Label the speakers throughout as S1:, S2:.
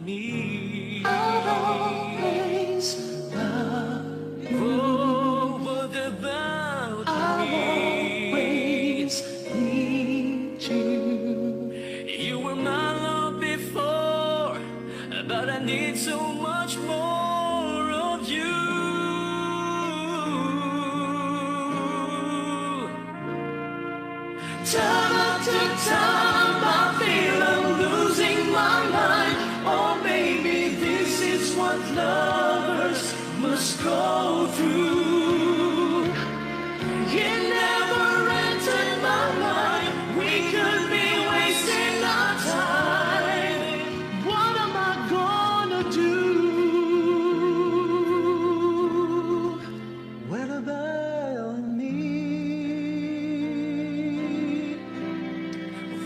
S1: me.
S2: I'll always love you.
S1: Oh, what about
S2: I'll
S1: me?
S2: always need you.
S1: You were my love before, but I need so much more of you.
S2: Time after time I feel I'm losing my mind. Oh baby, this is what lovers must go through. It never entered my mind we could be wasting our time. What am I gonna do? What about me?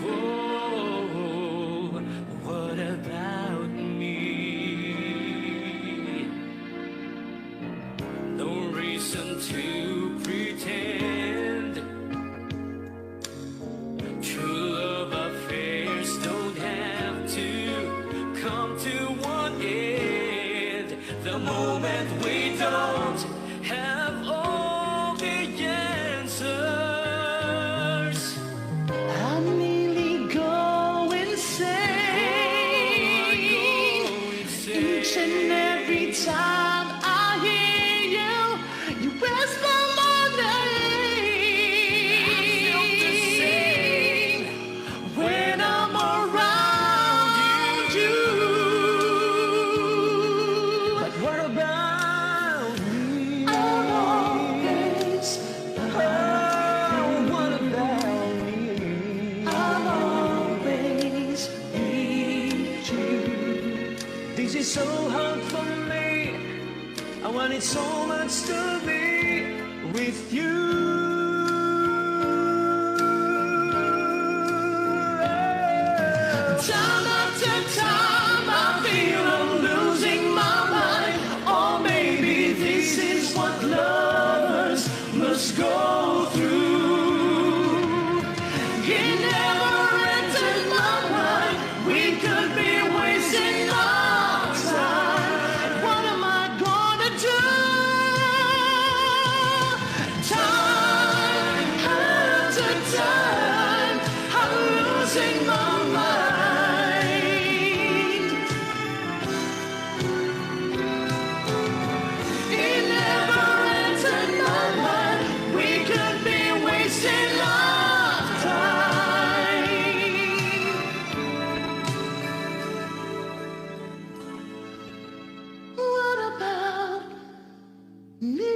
S1: Oh, what about me? No reason to pretend. True love affairs don't have to come to one end. The moment we don't have all the answers.
S2: I nearly go insane each and every time I hear you. You whisper my name. I feel the same when I'm around you. But what about me? I'll always what about me? I'll always need you. This is so hard for me. I want it so much to be with you. Time after time I feel I'm losing my mind. Oh baby, this is what lovers must go through. It never entered my mind we could be wasting our time. What am I gonna do? Time after time I'm losing my mind. It never entered my mind we could be wasting our time. What about me?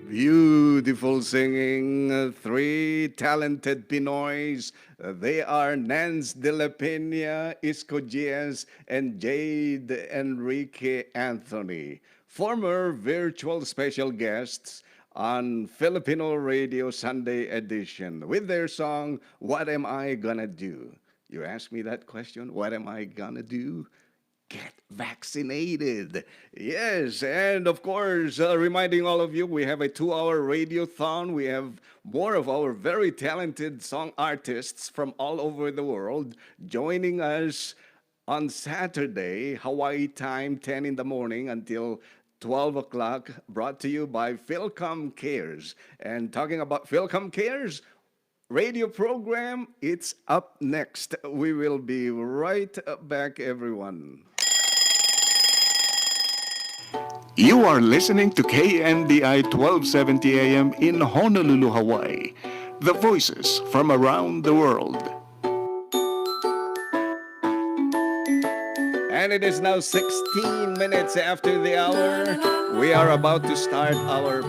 S3: Beautiful singing, three talented Pinoys. They are Nance de la Peña, Isco Diaz, and Jade Enrique Anthony, former virtual special guests on Filipino Radio Sunday edition with their song, What Am I Gonna Do? You ask me that question, what am I gonna do? Get vaccinated. Yes, and of course, reminding all of you, we have a 2-hour radiothon. We have more of our very talented song artists from all over the world joining us on Saturday, Hawaii time, 10 in the morning until 12 o'clock, brought to you by Philcom Cares. And talking about Philcom Cares, radio program, it's up next. We will be right back, everyone. You are listening to KNDI 1270 AM in Honolulu, Hawaii. The voices from around the world. And it is now 16 minutes after the hour. We are about to start our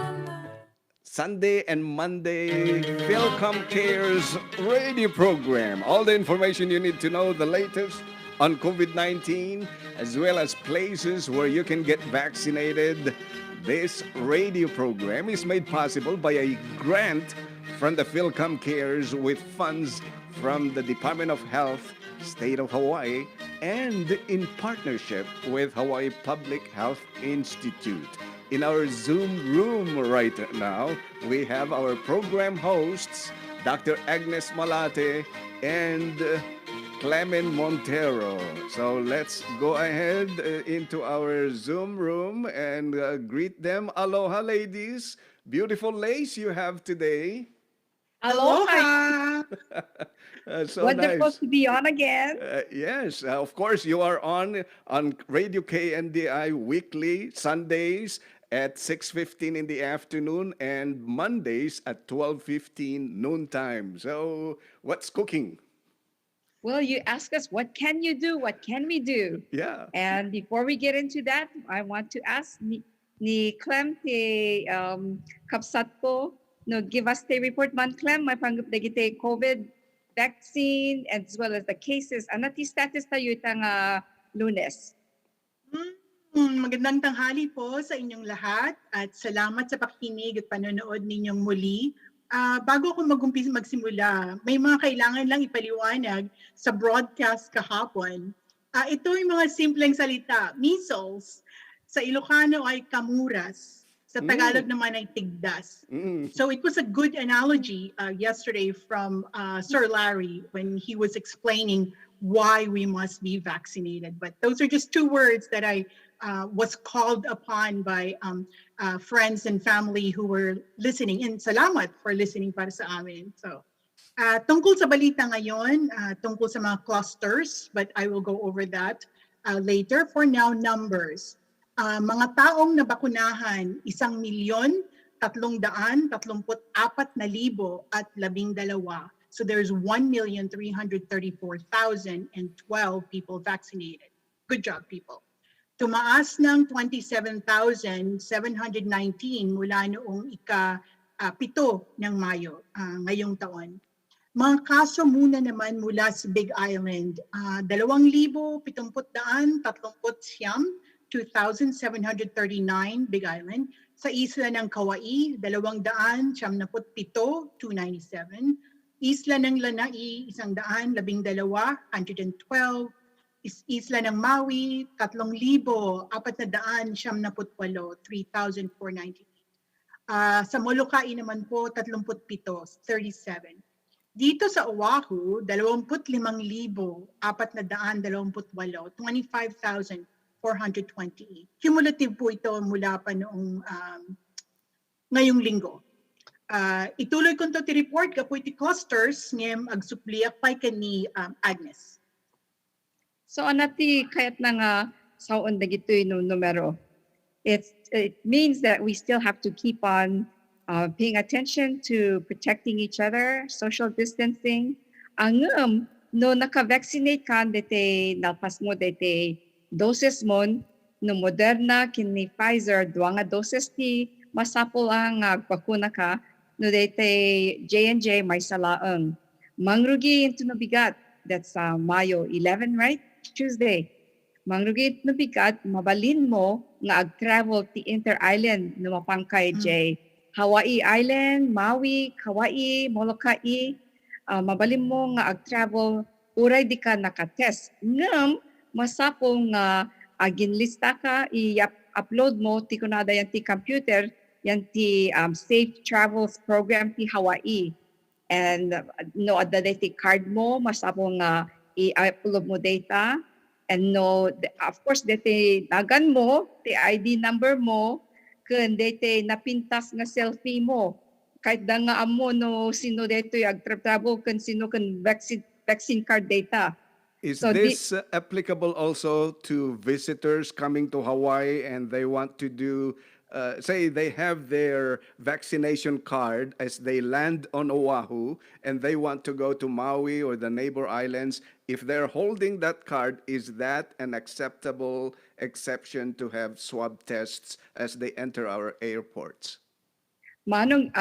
S3: Sunday and Monday Philcom Cares radio program. All the information you need to know, the latest on COVID-19, as well as places where you can get vaccinated. This radio program is made possible by a grant from the Philcom Cares with funds from the Department of Health, State of Hawaii, and in partnership with Hawaii Public Health Institute. In our Zoom room right now, we have our program hosts, Dr. Agnes Malate and Clement Montero. So let's go ahead into our Zoom room and greet them. Aloha, ladies. Beautiful lace you have today.
S4: Aloha.
S2: Aloha!
S3: So
S4: Wonderful
S3: nice.
S4: to be on again.
S3: Yes, of course, you are on Radio KNDI weekly, Sundays at 6:15 in the afternoon and Mondays at 12:15 noontime. So, what's cooking?
S4: Well, you ask us, what can you do? What can we do?
S3: Yeah.
S4: And before we get into that, I want to ask ni Clem te kapsat ko, no, give us the report man Clem, may panggap na kita COVID vaccine as well as the cases. Ano ti status tayo itang Lunes?
S2: Magandang tanghali po sa inyong lahat at salamat sa pakikinig at panonood ninyong muli. Bago ako magsimula, may mga kailangan lang ipaliwanag sa broadcast kahapon. Ito yung mga simpleng salita. Measles, sa Ilocano ay kamuras. Sa Tagalog naman ay tigdas. So it was a good analogy yesterday from Sir Larry when he was explaining why we must be vaccinated. But those are just two words that I was called upon by friends and family who were listening. And salamat for listening para sa amin. So tungkol sa balita ngayon, tungkol sa mga clusters, but I will go over that later. For now, numbers. Mga taong nabakunahan, 1,334,012 So there's 1,334,012 people vaccinated. Good job, people. Tumaas ng 27,719 mula noong ika-7 ng Mayo ngayong taon. Mga kaso muna naman mula sa Big Island, 2,739 Big Island. Sa isla ng Kauai, 297, 297. Isla ng Lanai, 112, 112. Isla ng Maui, 3,498, 3,490. Sa Molokai naman po, 37, 37. Dito sa Oahu, 25,428, 25,428. Cumulative po ito mula pa noong ngayong linggo. Ituloy ko ito report kapo iti clusters ngayong agsupliak pa ni Agnes.
S4: So anati kayat na nga saon na gito yung numero. It means that we still have to keep on paying attention to protecting each other, social distancing. Ang no naka-vaccinate ka, dete nalpas mo dete doses mo, no Moderna, kini Pfizer, duwa nga doses ti masapol ang bakuna ka, no dete J&J may salaang. Mangrugi into nabigat, that's Mayo 11, right? Tuesday. Mangrugi into nabigat, mabalin mo nga ag-travel ti inter-island no mapangkay J. Hawaii Island, Maui, Kauai, Molokai, mabalin mo nga ag-travel, uray di ka nakatest. Ngam, masapong nga ginlista ka, i-upload mo, ti kunada yan ti computer, yan ti Safe Travels Program ti Hawaii. And no, adada ti card mo, masapong nga i-upload mo data. And no, of course, dati nagan mo, ti ID number mo, kun dete napintas nga selfie mo kahit da nga amo no sino dito agtratravel kun sino kun vaccine card data.
S3: Is this applicable also to visitors coming to Hawaii and they want to do, say they have their vaccination card as they land on Oahu and they want to go to Maui or the neighbor islands? If they're holding that card, is that an acceptable exception to have swab tests as they enter our airports?
S4: Manong,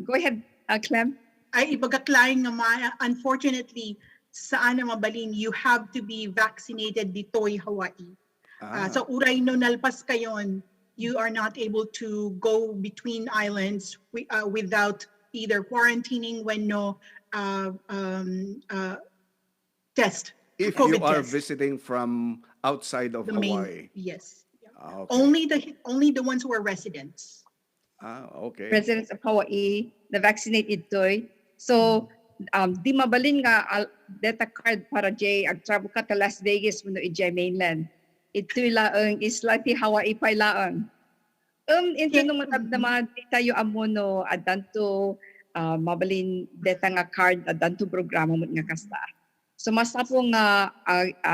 S4: go ahead, Clem.
S2: Ay ibagaklain nga unfortunately, saan na mabalin, you have to be vaccinated dito'y Hawaii. So uray no nalpas kayon, you are not able to go between islands without either quarantining when no test.
S3: If
S2: COVID
S3: you are
S2: test.
S3: visiting from outside of
S2: The
S3: Hawaii.
S2: main, yes. Yeah.
S3: Okay.
S2: Only the ones who are residents.
S3: Okay.
S4: Residents of Hawaii na vaccinate itoy. So di mabalin nga data card para jay ag travel ka ta Las Vegas kuno ijay mainland. Ito'y laang isla ti Hawaii pa laang. Into
S2: Yeah.
S4: no matabdama di tayo amono adanto mabalin data nga card adanto programa mo nga kasta. So masapo nga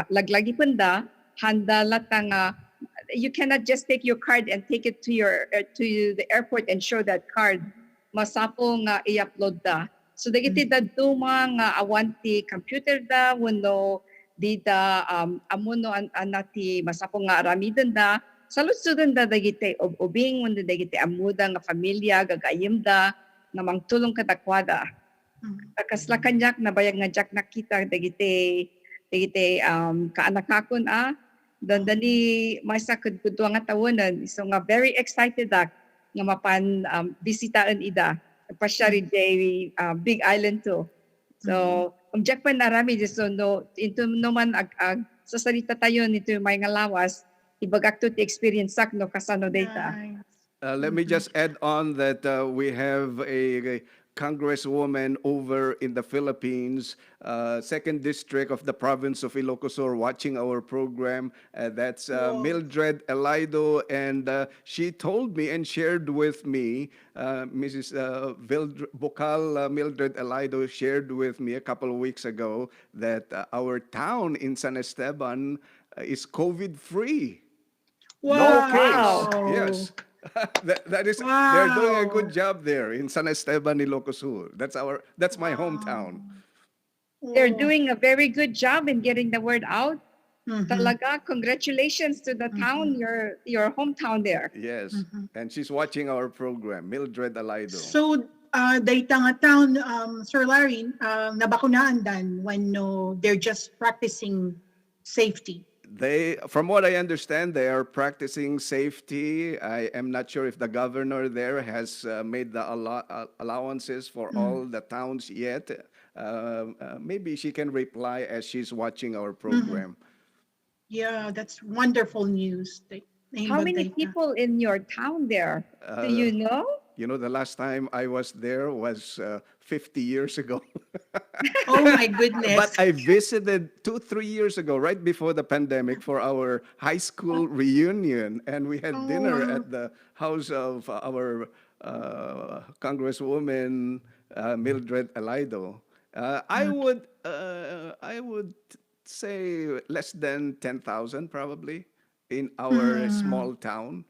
S4: laglagi panda handa lata nga you cannot just take your card and take it to your to the airport and show that card. Masapo nga i-upload da. So dagiti da duma nga awanti computer da wenno di da amuno anati masapo nga aramidan da saludsuden da dagiti ubing wenno dagiti amuda nga familia gagayem da nga mangtulong kadakwada. Kasla kanyak na bayag nga jak nakita dagiti kaanakakon dandani masa kudkudwa nga tawonan so nga very excited nga mapan bisitaan ida pasyari day Big Island to so jak pa narami so no into no man sa salita tayo nito may nga lawas ibagak to the experience sak no kasano data.
S2: Nice.
S3: Let me just add on that we have a congresswoman over in the Philippines, second district of the province of Ilocos Sur, watching our program. That's Mildred Elido, and she told me and shared with me, Mrs. Bokal Mildred Elido shared with me a couple of weeks ago that our town in San Esteban is COVID-free. No case.
S2: Wow.
S3: Yes. That is, they're doing a good job there in San Esteban, Ilocos Sur. That's my hometown.
S4: They're doing a very good job in getting the word out.
S2: Mhm.
S4: Talaga, congratulations to the town, your hometown there.
S3: Yes, and she's watching our program, Mildred Alido.
S2: So, data nga town, Sir Larry, nabakunaan dan when they're just practicing safety.
S3: From what I understand, they are practicing safety. I am not sure if the governor there has made the allowances for all the towns yet. Maybe she can reply as she's watching our program.
S2: Yeah, that's wonderful news.
S4: How many people in your town there? Do you know?
S3: You know, the last time I was there was 50 years ago.
S2: Oh my goodness.
S3: But I visited 2-3 years ago, right before the pandemic, for our high school reunion, and we had dinner at the house of our Congresswoman Mildred Elido. I would say less than 10,000 probably in our small town.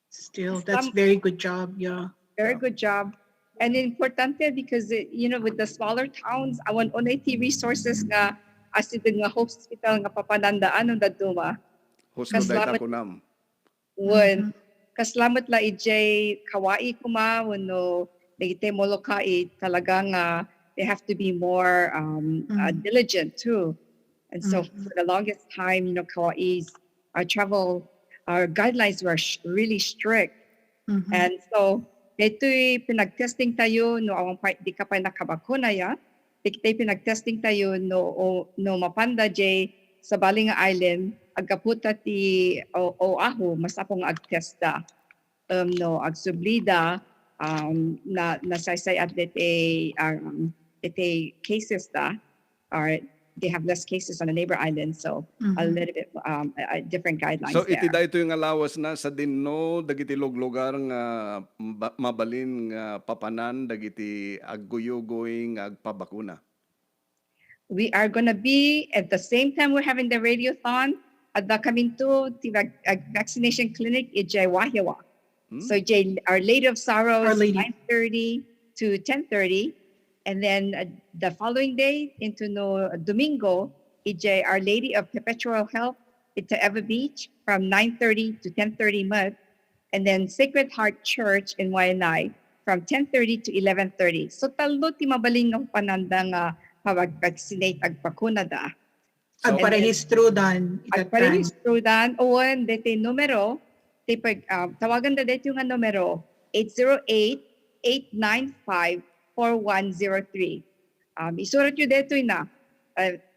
S2: Still, that's very good job. Yeah.
S4: Very good job. And importante because, with the smaller towns, awan onay resources nga asid nga hospital nga papanandaan ng daduma.
S3: Husto dayta kunam.
S4: When kaslamat la ijay kawai kuma wano dagite molokai talaga nga they have to be more diligent too. And so for the longest time, Kauai's our guidelines were really strict. And so, ito'y pinag-testing tayo no awang di ka pa nakabakuna ya. Ito'y pinag-testing tayo no mapanda jay sa Baling Island agaputa ti o masapong agtesta. Agsublida na nasaysay at ite cases or they have less cases on the neighbor island, so a little bit different guidelines
S3: so,
S4: there.
S3: iti dayto yung alawas na sa dinno, dagiti lugar nga mabalin nga papanan, dagiti agguyugoy nga agpabakuna.
S4: We are going to be, at the same time we're having the radiothon, at the Kaminto vaccination clinic in Wahiawa. So, Our Lady of Sorrows, 9:30 to 10:30. And then the following day into Domingo, Our Lady of Perpetual Help into Eva Beach from 9:30 to 10:30 month. And then Sacred Heart Church in Waianae from 10:30 to 11:30. So talo ti mabaling ng pananda nga pag-vaccinate agpakuna da.
S2: Agparehistro dan.
S4: Agparehistro dan. Owen, dete numero, tawagan da dete yung numero 808-895 4103. Isurat nyo dito na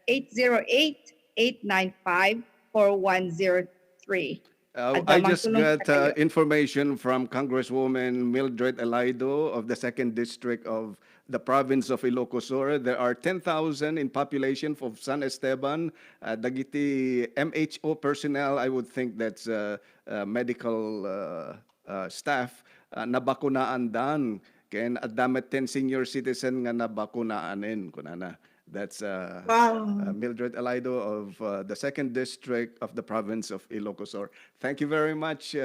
S4: 808-895-4103.
S3: I
S4: Adamang
S3: just
S4: tulong
S3: got
S4: sa kayo.
S3: information from Congresswoman Mildred Elaido of the 2nd District of the province of Ilocos Sur. There are 10,000 in population of San Esteban. Dagiti MHO personnel, I would think that's medical staff, nabakunaan dan. Ken adamet 10 senior citizen nga nabakunaanin kunana. That's
S5: Wow.
S3: Mildred Elaido of the 2nd District of the province of Ilocos Sur. Thank you very much,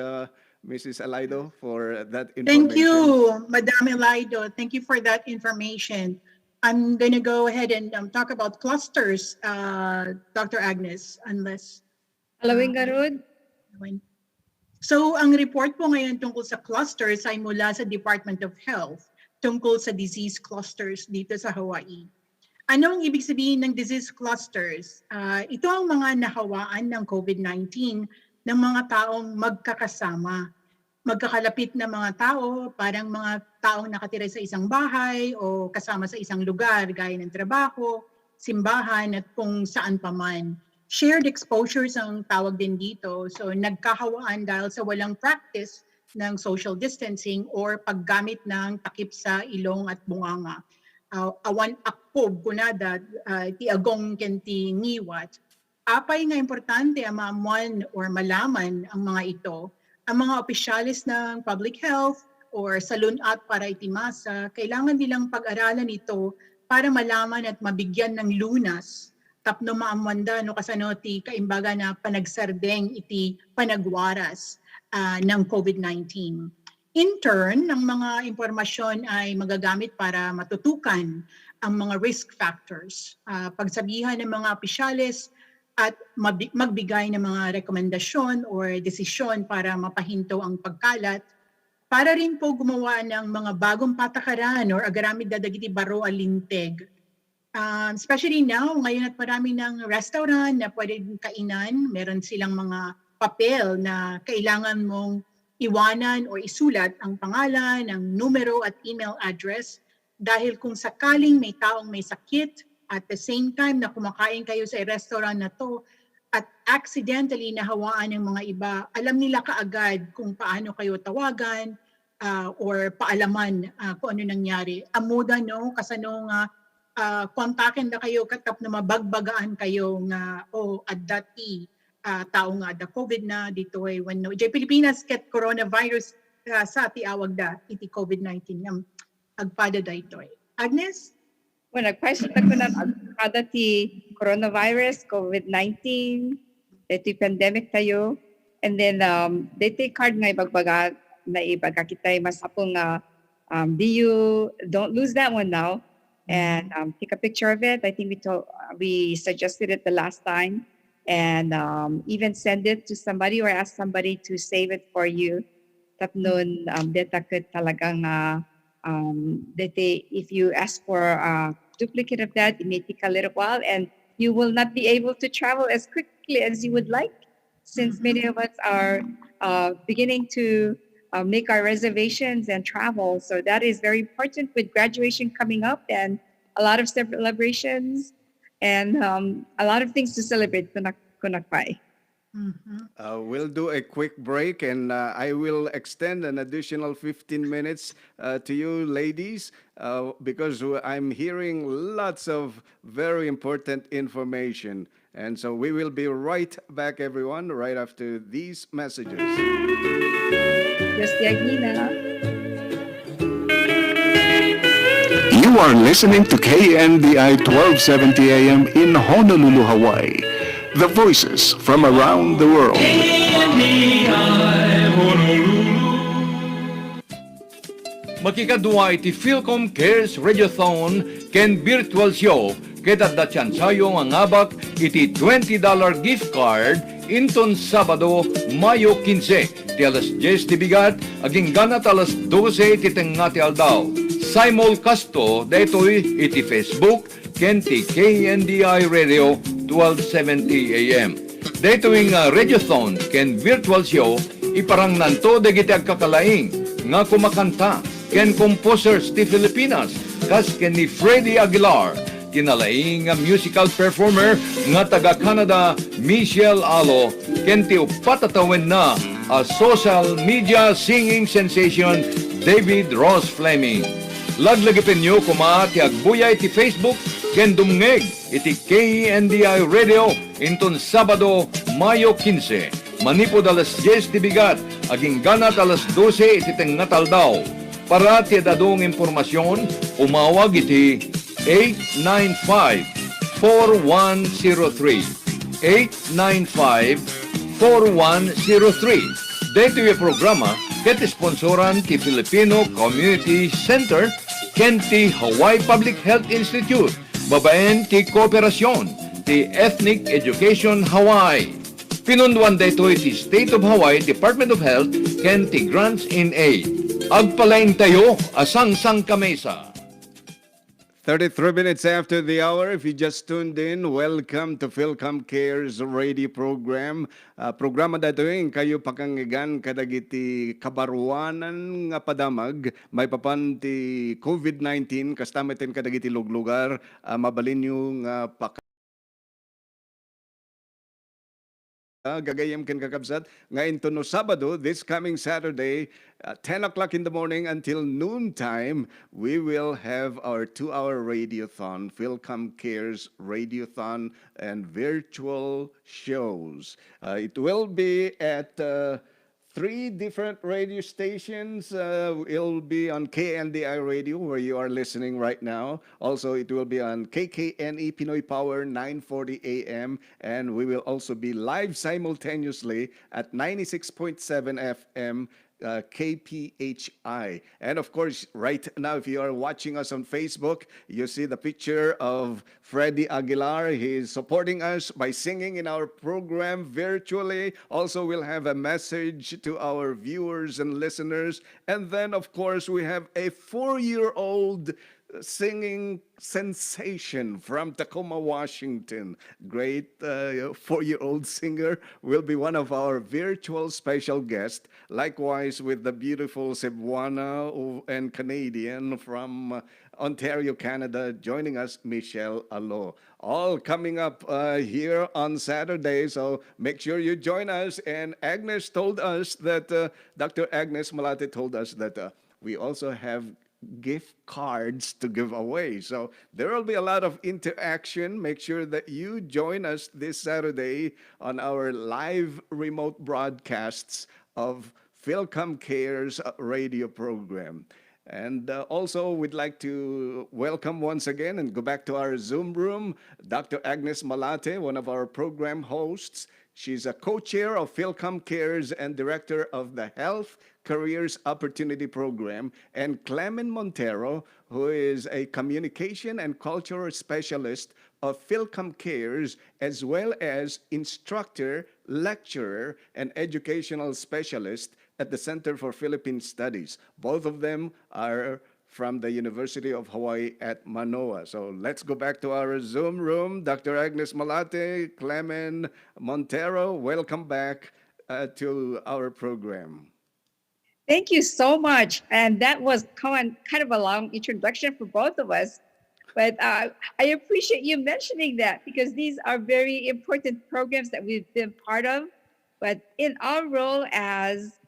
S3: Mrs. Elaido, for that information.
S5: Thank you, Madam Elido. Thank you for that information. I'm going to go ahead and talk about clusters, Dr. Agnes, unless...
S4: Alawing garud.
S5: So, ang report po ngayon tungkol sa clusters ay mula sa Department of Health tungkol sa disease clusters dito sa Hawaii. Ano ang ibig sabihin ng disease clusters? Ito ang mga nahawaan ng COVID-19 ng mga taong magkakasama. Magkakalapit na mga tao, parang mga taong nakatira sa isang bahay o kasama sa isang lugar gaya ng trabaho, simbahan at kung saan paman. Shared exposures ang tawag din dito. So nagkahawaan dahil sa walang practice ng social distancing or paggamit ng takip sa ilong at bunganga. Awan akpob kunada ti agong kenti ngiwat. Apay nga importante ang maamuan or malaman ang mga ito. Ang mga opisyalis ng public health or salunat para itimasa, kailangan nilang pag-aralan ito para malaman at mabigyan ng lunas tapno maamwanda no kasano ti kaimbaga na panagsardeng iti panagwaras ng COVID-19. In turn, ang mga impormasyon ay magagamit para matutukan ang mga risk factors, pagsabihan ng mga opisyales at magbigay ng mga rekomendasyon or desisyon para mapahinto ang pagkalat, para rin po gumawa ng mga bagong patakaran or agaramid dadagiti baro alinteg. Especially now, ngayon at marami ng restaurant na pwedeng kainan, meron silang mga papel na kailangan mong iwanan o isulat ang pangalan, ang numero at email address dahil kung sakaling may taong may sakit at the same time na kumakain kayo sa restaurant na to at accidentally nahawaan ng mga iba, alam nila kaagad kung paano kayo tawagan or paalaman kung ano nangyari. Amuda no, kasano nga kontakin na kayo katap na mabagbagaan kayo nga at dati tao nga da COVID na dito ay when no Pilipinas ket coronavirus sa tiawag da iti COVID-19 ng agpada da ito ay. Agnes?
S4: Well, nag-question ako na agpada ti coronavirus, COVID-19, iti pandemic tayo, and then dito card nga ibagbaga na ibaga kita masapong don't lose that one now and take a picture of it. I think we suggested it the last time. And even send it to somebody or ask somebody to save it for you. Tapnon, deta could talagang, if you ask for a duplicate of that, it may take a little while and you will not be able to travel as quickly as you would like since many of us are beginning to make our reservations and travel. So that is very important with graduation coming up and a lot of celebrations. And a lot of things to celebrate kunakpai.
S3: We'll do a quick break and I will extend an additional 15 minutes to you ladies because I'm hearing lots of very important information. And so we will be right back, everyone, right after these messages.
S4: Yes, Yagina.
S6: You are listening to KNDI 1270 AM in Honolulu, Hawaii. The voices from around the world.
S7: Makikadua iti Philcom Cares Radiothon ken virtual show ket adda tsansayo nga ngabak iti $20 gift card inton Sabado, Mayo 15 ti alas 10 ti bigat aging ganat alas 12 ti tengati aldaw. Simulcasto daytoy iti Facebook ken ti KNDI Radio 1270 AM. Daytoy nga radiothon ken virtual show iparang nanto dagiti agkakalaing nga kumakanta ken composers ti Filipinas kas ken ni Freddie Aguilar kinalaing nga musical performer nga taga Canada Michelle Alo, kenti patatawin na a social media singing sensation David Ross Fleming. Laglagipin nyo kuma ti agbuyay ti Facebook ken dumngeg iti KNDI Radio inton Sabado, Mayo 15. Manipod alas 10 ti bigat, aging ganat alas 12 iti tengatal daw. Para ti dadong impormasyon, umawag iti 895-4103. 895-4103. Dito yung programa, ket sponsoran ti Filipino Community Center, ken ti Hawaii Public Health Institute, babaen ti Kooperasyon, ti Ethnic Education Hawaii. Pinunduan dito ti State of Hawaii Department of Health, ken ti Grants in Aid. Agpalaing tayo, asang-sang kamesa.
S3: 33 minutes after the hour, if you just tuned in, welcome to Philcom Cares radio program. Programa datoing kayo pakangigan kadagiti kabaruanan nga padamag, may papan ti COVID-19, kastamitin kadagiti luglugar, mabalin yung gagayem ken kakabsat ngayon to no Sabado, this coming Saturday, 10 o'clock in the morning until noontime, we will have our 2-hour radiothon, Philcom Cares radiothon and virtual shows. It will be at 3 different radio stations. It'll be on KNDI Radio, where you are listening right now. Also, it will be on KKNE Pinoy Power 940 AM, and we will also be live simultaneously at 96.7 FM KPHI. And of course, right now, if you are watching us on Facebook, you see the picture of Freddie Aguilar. He is supporting us by singing in our program virtually. Also, we'll have a message to our viewers and listeners. And then, of course, we have a 4-year-old singing sensation from Tacoma, Washington. Great 4-year-old singer will be one of our virtual special guests. Likewise with the beautiful Cebuana and Canadian from Ontario, Canada, joining us, Michelle Alo. All coming up here on Saturday, so make sure you join us. And Agnes told us that, Dr. Agnes Malate told us that we also have gift cards to give away. So there will be a lot of interaction. Make sure that you join us this Saturday on our live remote broadcasts of Philcom Cares radio program. And also, we'd like to welcome once again and go back to our Zoom room, Dr. Agnes Malate, one of our program hosts. She's a co-chair of Philcom Cares and director of the Health Careers Opportunity Program, and Clemen Montero, who is a communication and cultural specialist of Philcom Cares, as well as instructor, lecturer, and educational specialist at the Center for Philippine Studies. Both of them are from the University of Hawaii at Manoa. So let's go back to our Zoom room. Dr. Agnes Malate, Clemen Montero, welcome back to our program.
S4: Thank you so much. And that was kind of a long introduction for both of us. But I appreciate you mentioning that, because these are very important programs that we've been part of. But in our role as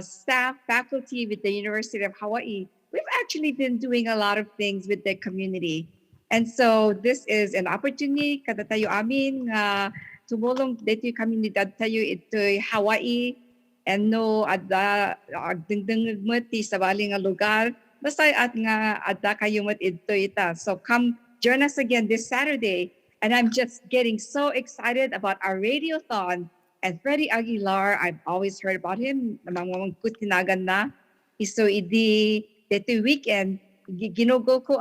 S4: staff, faculty with the University of Hawaii, we've actually been doing a lot of things with the community. And so this is an opportunity kada tayo amin nga tumulong dito yung komunidad tayo ito'y Hawaii, and no ada dingding mati sa bali nga lugar basta at nga ada kayo mat ito ita. So come join us again this Saturday, and I'm just getting so excited about our radiothon. And Freddie Aguilar, I've always heard about him, namang kutinagan na. So idi dito weekend ginugo ko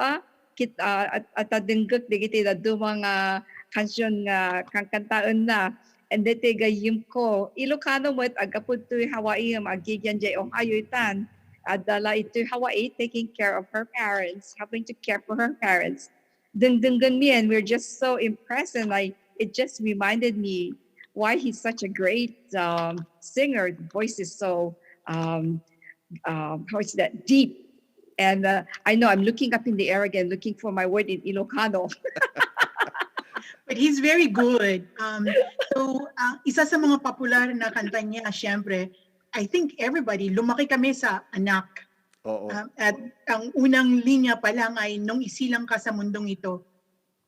S4: kit at dinggok digiti da mga kansyon nga kantaon na. And dete gayim ko Ilocano mo agapud to Hawaii agigyan jay Ohio itan adala ito Hawaii, taking care of her parents, helping to care for her parents. Dungdungan me, and we're just so impressed, and it just reminded me why he's such a great singer. The voice is so how is that, deep. And I know I'm looking up in the air again, looking for my word in Ilocano.
S5: But he's very good. Isa sa mga popular na kanta niya, syempre, I think everybody, lumaki kami sa Anak.
S3: Oo.
S5: At ang unang linya pa lang ay nung isilang ka sa mundong ito.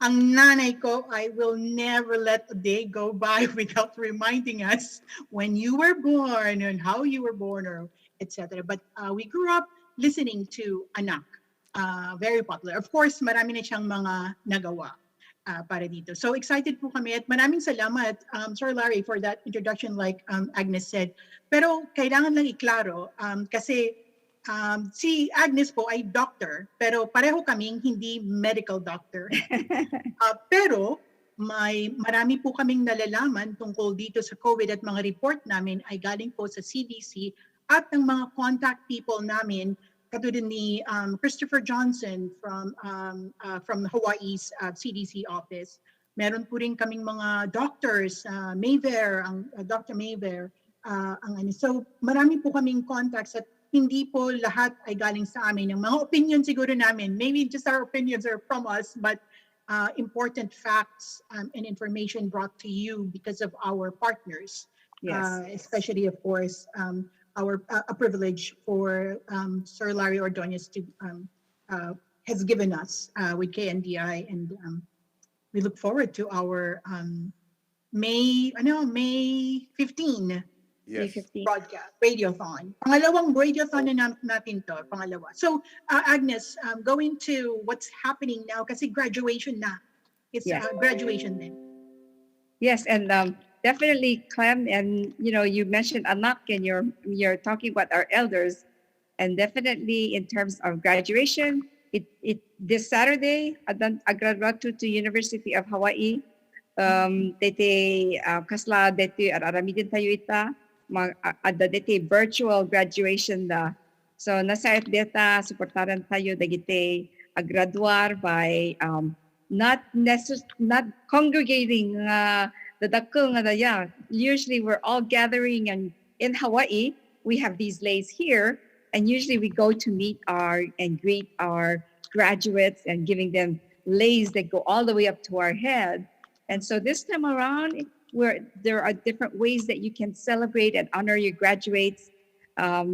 S5: Ang nanay ko, I will never let a day go by without reminding us when you were born and how you were born, or etc. But we grew up listening to Anak. Very popular. Of course, marami na siyang mga nagawa para dito. So excited po kami at maraming salamat, Sir Larry, for that introduction like Agnes said. Pero kailangan lang iklaro kasi si Agnes po ay doctor, pero pareho kaming hindi medical doctor. Pero marami po kaming nalalaman tungkol dito sa COVID at mga report namin ay galing po sa CDC at ng mga contact people namin katulad ni Christopher Johnson from Hawaii's CDC office. Meron po rin kaming mga doctors, Mayver, Dr. Mayver. So marami po kaming contacts at hindi po lahat ay galing sa amin. Yung mga opinion siguro namin, maybe just our opinions are from us, but important facts and information brought to you because of our partners.
S4: Yes.
S5: Especially, of course, a privilege for Sir Larry Ordonez to has given us with KNDI, and we look forward to our May 15
S3: Yes.
S5: broadcast, radiothon. Pangalawang radiothon na natin to, pangalawa. So, Agnes, going to what's happening now, kasi graduation na. It's
S4: Yes.
S5: Graduation din.
S4: Yes, and definitely, Clem, and you mentioned anak, and you're talking about our elders, and definitely in terms of graduation, it this Saturday, I graduated to University of Hawaii. Dete kasla dete aramidin tayo ita. Ada dete virtual graduation da. So nasa data suportaran tayo dagite graduar by not congregating the dakong nga. Usually we're all gathering, and in Hawaii we have these lays here, and usually we go to meet and greet our graduates and giving them lays that go all the way up to our head. And so this time around, where there are different ways that you can celebrate and honor your graduates,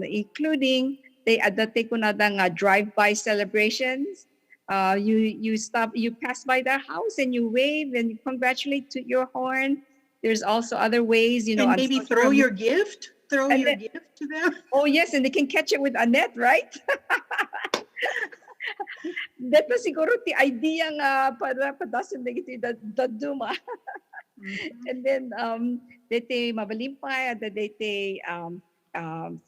S4: including they adate ko na drive-by celebrations. You pass by their house and you wave and you congratulate to your horn. There's also other ways,
S5: And maybe throw your gift. Throw your gift to them.
S4: Oh yes, and they can catch it with a net, right? That was siguro the idea nga para padasan na ito daduma. And then dete mabalimpay ada dete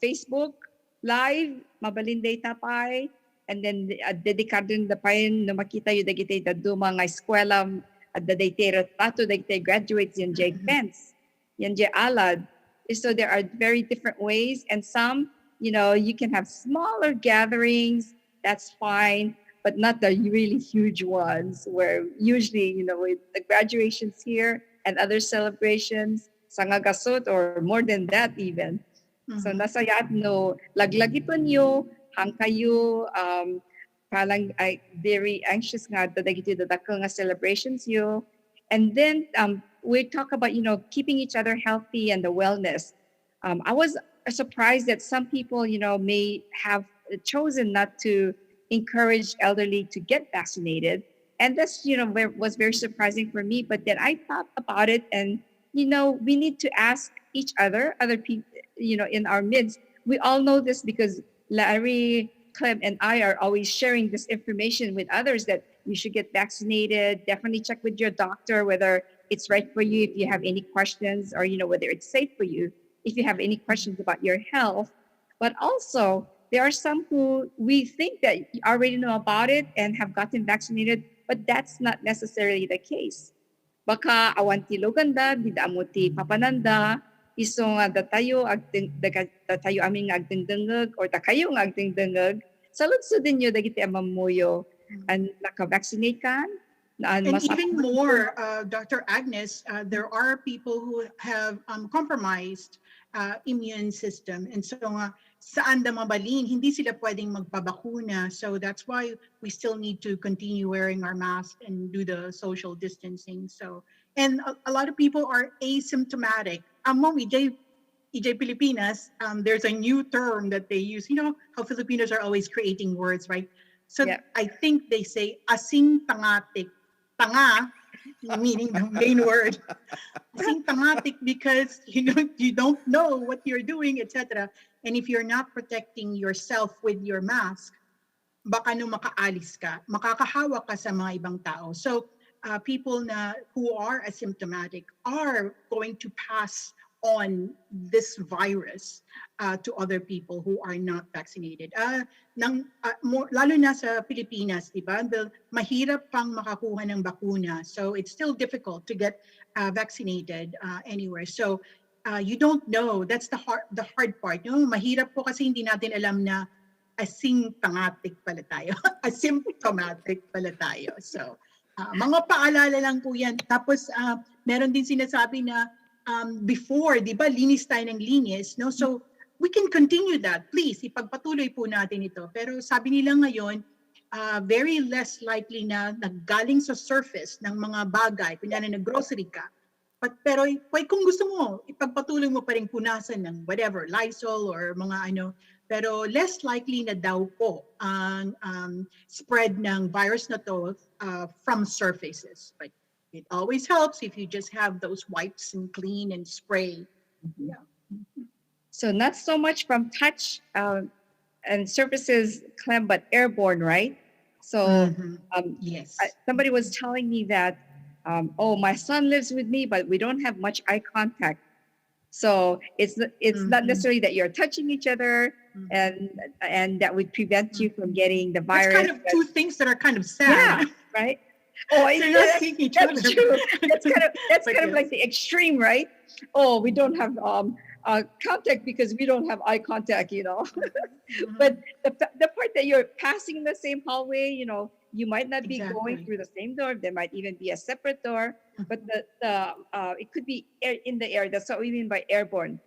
S4: Facebook live mabalin data pay, and then dedicado na payon na makita yung dagite daduma nga eskwela ada dete retrato dagite graduates yan jay fence yan jay alad. So there are very different ways, and some you can have smaller gatherings. That's fine, but not the really huge ones where usually, with the graduations here and other celebrations, sangagasot or more than that even. Mm-hmm. So nasayat no, laglagipon nyo, hang kayo, palang ay very anxious nga dadagiti dadako nga celebrations yo. And then we talk about, keeping each other healthy and the wellness. I was surprised that some people, may have chosen not to encourage elderly to get vaccinated, and that's was very surprising for me. But then I thought about it, and we need to ask each other people in our midst. We all know this because Larry, Clem, and I are always sharing this information with others that you should get vaccinated. Definitely check with your doctor whether it's right for you, if you have any questions, or whether it's safe for you if you have any questions about your health. But also, there are some who we think that you already know about it and have gotten vaccinated, but that's not necessarily the case. Baka awan ti loganda, didamo ti papananda, iso nga datayo datayo aming agdengdengeg or takayo nga agdengdengeg, saludso din nyo dagiti amamuyo and naka-vaccinate kan.
S5: And even more, Dr. Agnes, there are people who have compromised immune system. And so nga, saan na mabalin, hindi sila pwedeng magpabakuna. So that's why we still need to continue wearing our mask and do the social distancing. So, and a lot of people are asymptomatic. Among EJ Pilipinas, there's a new term that they use. You know how Filipinos are always creating words, right? So
S4: Yeah.
S5: I think they say asing tangatik. Tanga, meaning the main word. Asing tangatik because you don't know what you're doing, etc. And if you're not protecting yourself with your mask, baka nung makaalis ka, makakahawa ka sa mga ibang tao. So people who are asymptomatic are going to pass on this virus to other people who are not vaccinated. Lalo na sa Pilipinas, di ba? Mahirap pang makakuha ng bakuna. So it's still difficult to get vaccinated anywhere. So you don't know. That's the hard part. No? Mahirap po kasi hindi natin alam na asymptomatic pala tayo. Asymptomatic pala tayo. So, mga paalala lang po yan. Tapos, meron din sinasabi na before, di ba, linis tayo ng linis, no? So, we can continue that. Please, ipagpatuloy po natin ito. Pero sabi nila ngayon, very less likely na naggaling sa surface ng mga bagay. Kunyari, nag-grocery ka. Pero kung gusto mo, ipagpatuloy mo pa rin punasan ng whatever, Lysol or mga ano. Pero less likely na daw po ang spread ng virus na to from surfaces. But it always helps if you just have those wipes and clean and spray. Yeah.
S4: So not so much from touch and surfaces, Clem, but airborne, right? So
S5: Yes.
S4: somebody was telling me that, oh, my son lives with me, but we don't have much eye contact. So it's not necessarily that you're touching each other and that would prevent you from getting the virus.
S5: That's kind of two things that are kind of sad.
S4: Yeah, right? Oh,
S5: They're not seeing each other.
S4: that's true. That's kind of like the extreme, right? Oh, we don't have contact because we don't have eye contact, But the part that you're passing in the same hallway, you might not be going through the same door. There might even be a separate door, but it could be in the air. That's what we mean by airborne.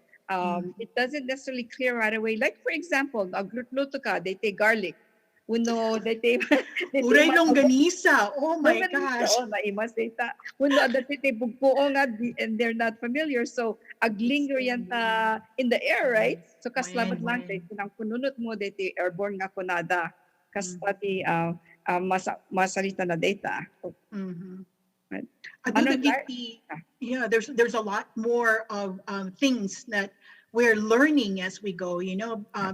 S4: It doesn't necessarily clear right away. Like, for example, nagluto ka, they take garlic. Uno, they take...
S5: Uray longganisa. Oh my gosh.
S4: Oh, naimas data. Uno, that they bugpuo nga, and they're not familiar. So, aglinger yan in the air, right? So, kaslamat lang, kunang pununot mo, dito airborne nga kunada. Kaslati, masalita na data. Right.
S5: Yeah, there's a lot more of things that we're learning as we go,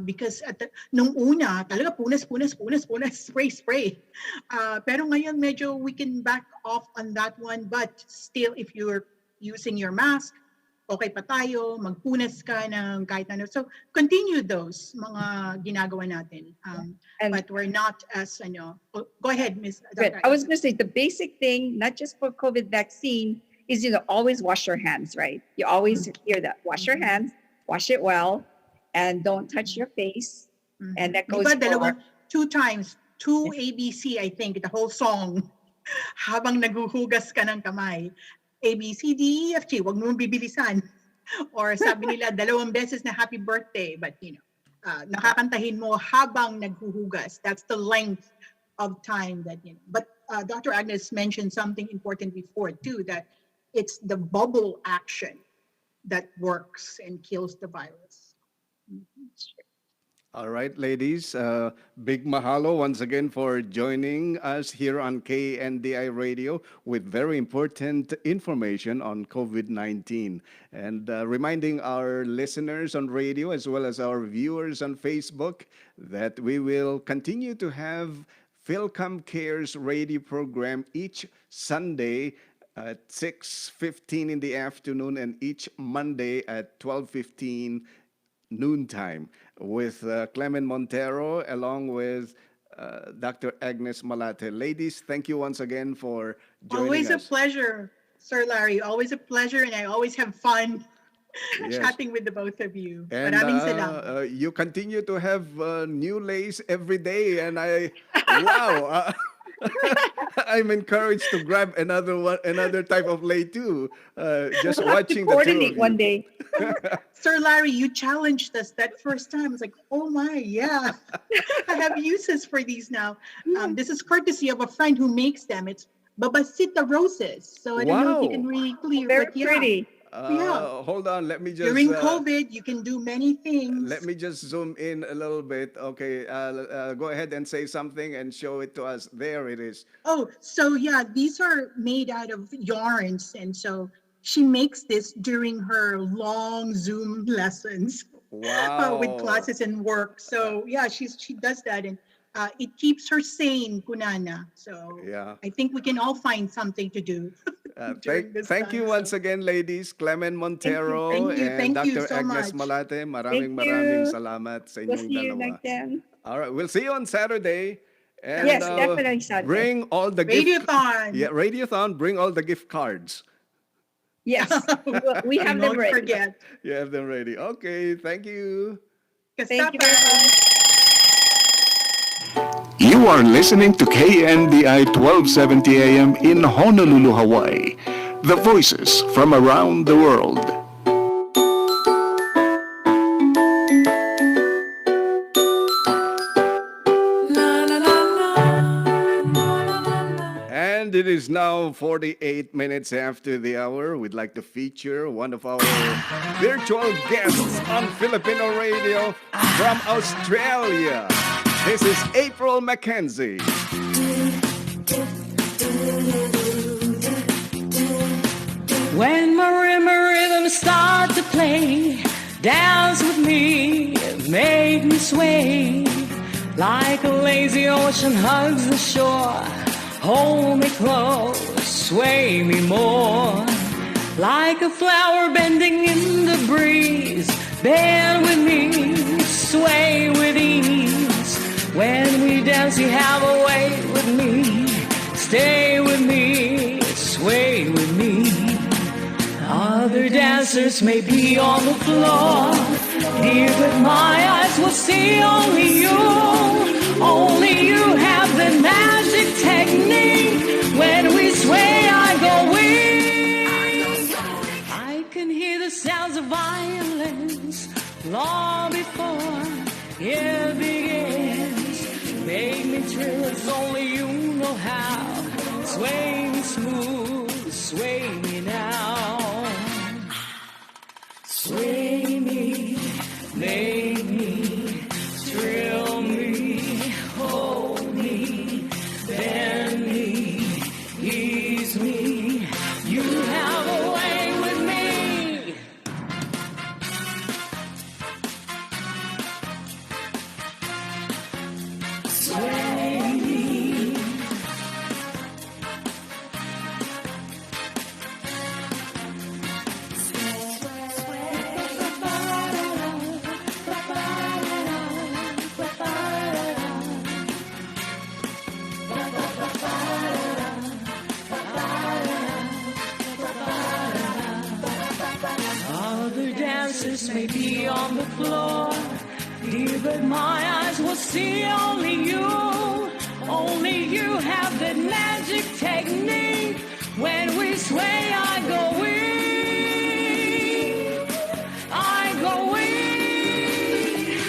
S5: because nung una, talaga punas, spray. Pero ngayon medyo we can back off on that one, but still if you're using your mask, okay pa tayo, magpunas ka ng kahit ano. So continue those mga ginagawa natin. But we're not as, go ahead, Ms.
S4: Dr. I was going to say the basic thing, not just for COVID vaccine, is, always wash your hands, right? You always hear that. Wash your hands, wash it well, and don't touch your face. And that goes for...
S5: 2 times, 2 ABC, I think, the whole song. Habang naguhugas ka ng kamay. A, B, C, D, E, F, G, wag mo bibilisan. Or sabi nila, 2 beses na happy birthday. But, nakakantahin mo habang naghuhugas. That's the length of time that, But Dr. Agnes mentioned something important before, too, that it's the bubble action that works and kills the virus.
S3: All right, ladies. Big mahalo once again for joining us here on KNDI Radio with very important information on COVID-19. And reminding our listeners on radio as well as our viewers on Facebook that we will continue to have Philcom Cares radio program each Sunday at 6:15 in the afternoon and each Monday at 12:15 noontime with Clement Montero along with Dr. Agnes Malate. Ladies, thank you once again for joining
S5: Always
S3: us.
S5: a pleasure, Sir Larry. Always a pleasure, and I always have fun chatting with the both of you.
S3: And
S5: Maraming salamat.
S3: you continue to have new lace every day, and wow. I'm encouraged to grab another one, another type of lay too. Just watching the two
S4: Coordinate
S3: of
S4: one
S3: you.
S4: day.
S5: Sir Larry, you challenged us that first time. I was like, oh my, yeah. I have uses for these now. This is courtesy of a friend who makes them. It's Babasita roses. So I don't know if you can
S3: Wow.
S5: really clear,
S4: Very
S5: but yeah.
S4: pretty.
S5: Yeah.
S3: Hold on. Let me just
S5: During COVID, you can do many
S3: let
S5: things.
S3: me just zoom in a little bit. Okay. Go ahead and say something and show it to us. There it is.
S5: Oh, so yeah, these are made out of yarns. And so she makes this during her long Zoom lessons with
S3: Wow.
S5: classes and work. So yeah, she does that. And it keeps her sane, Kunana. So
S3: Yeah.
S5: I think we can all find something to do during this
S3: Thank
S5: time.
S3: you once
S5: So
S3: again, ladies. Clement Montero and
S5: thank you
S3: Dr.
S5: so
S3: Agnes
S5: much.
S3: Malate.
S4: Thank
S3: Maraming
S4: you.
S3: salamat sa
S4: We'll
S3: inyong
S4: see you
S3: dalawa.
S4: next time.
S3: All right, we'll see you on Saturday. And
S4: Yes, definitely Saturday.
S3: bring all the
S5: Radiothon.
S3: Radiothon, bring all the gift cards.
S4: Yes, we have them
S5: Don't
S4: ready.
S5: forget.
S3: You have them ready. Okay, thank you.
S4: Thank you very much.
S6: You are listening to KNDI 1270 AM in Honolulu, Hawaii. The voices from around the world.
S3: And it is now 48 minutes after the hour. We'd like to feature one of our virtual guests on Filipino radio from Australia. This is April Mackenzie.
S1: When my rhythms start to play, dance with me, make me sway. Like a lazy ocean hugs the shore, hold me close, sway me more. Like a flower bending in the breeze, bend with me, sway with ease. When we dance, you have a way with me, stay with me, sway with me. Other dancers may be on the floor, dear, but my eyes will see only you. Only you have the magic technique. When we sway, I go weak. I can hear the sounds of violence long before it begins. Make me thrill as only you know how. Sway me smooth, sway me now. Sway me, make me, thrill me, hold me, bend me, ease me. You have a way with me. Sway me. Other dancers may be on the floor, dear, but my eyes will see only you. Only you have that magic technique. When we sway, I go weak. I go weak.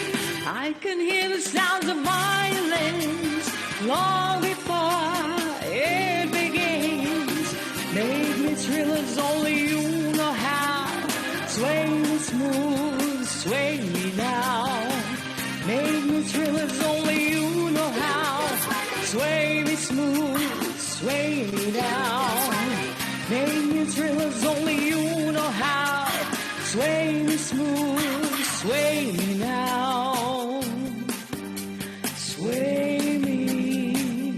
S1: I can hear the sounds of violence long before it begins. Make me thrill as only you know how. Sway me smooth, sway me now. Make me thrill as only you know how. Sway me smooth, sway me now. Make me thrill as only you know how. Sway me smooth, sway me now. Sway me,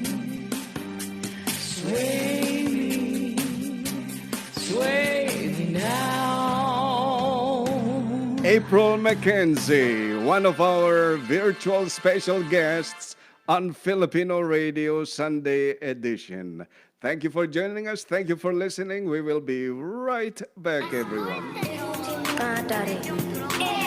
S1: sway me, sway me now.
S3: April Mackenzie, one of our virtual special guests on Filipino Radio Sunday edition. Thank you for joining us. Thank you for listening. We will be right back, everyone.
S8: Kadare.